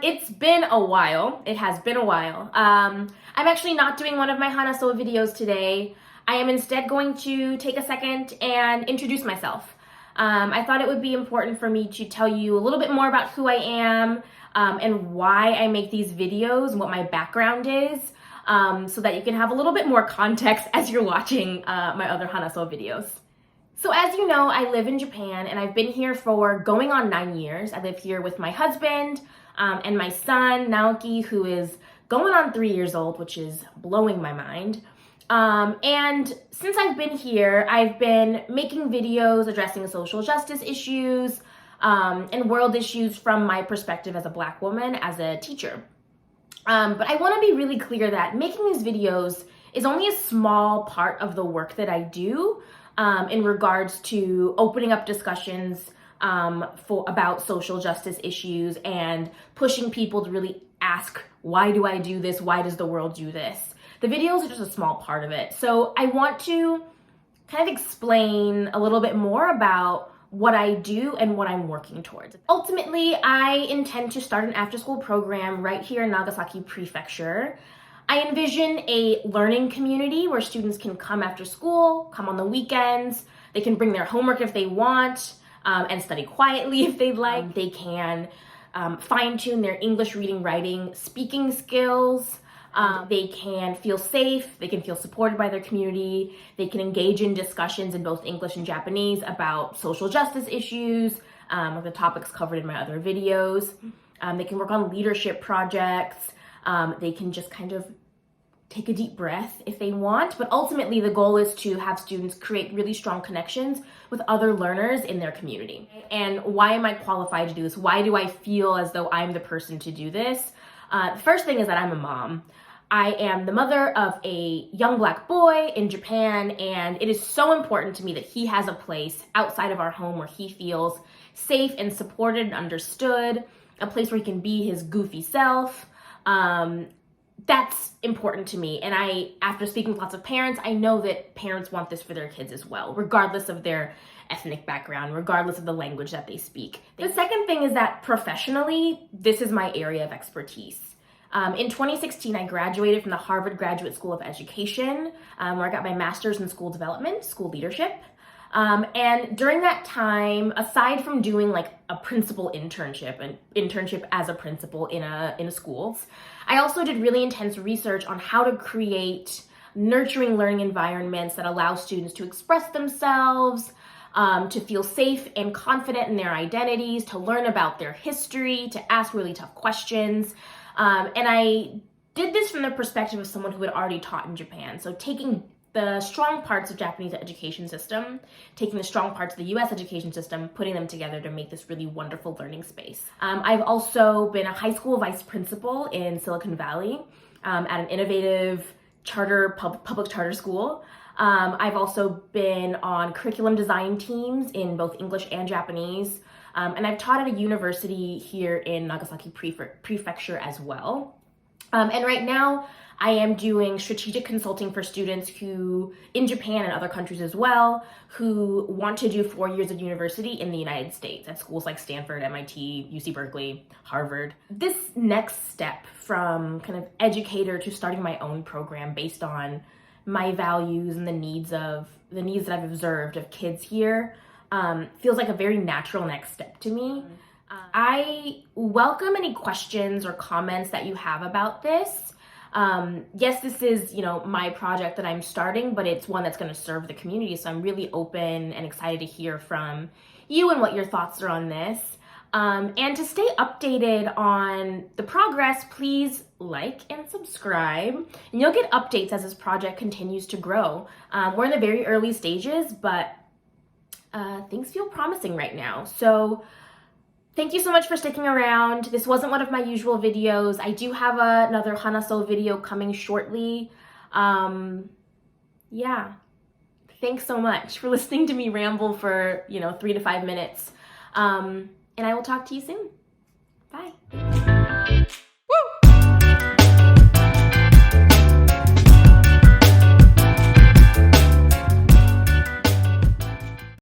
It's been a while. It has been a while. I'm actually not doing one of my Hanaso videos today. I am instead going to take a second and introduce myself. I thought it would be important for me to tell you a little bit more about who I am and why I make these videos and what my background is, so that you can have a little bit more context as you're watching my other Hanaso videos. So as you know, I live in Japan and I've been here for going on 9 years. I live here with my husband and my son, Naoki, who is going on 3 years old, which is blowing my mind. And since I've been here, I've been making videos addressing social justice issues and world issues from my perspective as a Black woman, as a teacher. But I want to be really clear that making these videos is only a small part of the work that I do in regards to opening up discussions about social justice issues and pushing people to really ask, why do I do this? Why does the world do this? The videos are just a small part of it. So I want to kind of explain a little bit more about what I do and what I'm working towards. Ultimately, I intend to start an after-school program right here in Nagasaki Prefecture. I envision a learning community where students can come after school, come on the weekends, they can bring their homework if they want, and study quietly if they'd like. They can fine-tune their English reading, writing, speaking skills. They can feel safe, they can feel supported by their community, they can engage in discussions in both English and Japanese about social justice issues, like the topics covered in my other videos. They can work on leadership projects. They can just kind of take a deep breath if they want, but ultimately the goal is to have students create really strong connections with other learners in their community. And why am I qualified to do this? Why do I feel as though I'm the person to do this? The first thing is that I'm a mom. I am the mother of a young Black boy in Japan, and it is so important to me that he has a place outside of our home where he feels safe and supported and understood, a place where he can be his goofy self. That's important to me. And after speaking with lots of parents, I know that parents want this for their kids as well, regardless of their ethnic background, regardless of the language that they speak. The second thing is that professionally, this is my area of expertise. In 2016, I graduated from the Harvard Graduate School of Education, where I got my master's in school development, school leadership. And during that time, aside from doing like a principal internship, an internship as a principal in a schools, I also did really intense research on how to create nurturing learning environments that allow students to express themselves, to feel safe and confident in their identities, to learn about their history, to ask really tough questions. And I did this from the perspective of someone who had already taught in Japan. So taking the strong parts of Japanese education system, taking the strong parts of the US education system, putting them together to make this really wonderful learning space. I've also been a high school vice principal in Silicon Valley at an innovative public charter school. I've also been on curriculum design teams in both English and Japanese. And I've taught at a university here in Nagasaki Prefecture as well. And right now, I am doing strategic consulting for students who, in Japan and other countries as well, who want to do 4 years of university in the United States at schools like Stanford, MIT, UC Berkeley, Harvard. This next step from kind of educator to starting my own program based on my values and the needs that I've observed of kids here feels like a very natural next step to me. I welcome any questions or comments that you have about this. Yes, this is, my project that I'm starting, but it's one that's going to serve the community. So I'm really open and excited to hear from you and what your thoughts are on this. And to stay updated on the progress, please like and subscribe, and you'll get updates as this project continues to grow. We're in the very early stages, but things feel promising right now. So thank you so much for sticking around. This wasn't one of my usual videos. I do have another Hanaso video coming shortly. Yeah. Thanks so much for listening to me ramble for, 3 to 5 minutes. And I will talk to you soon. Bye.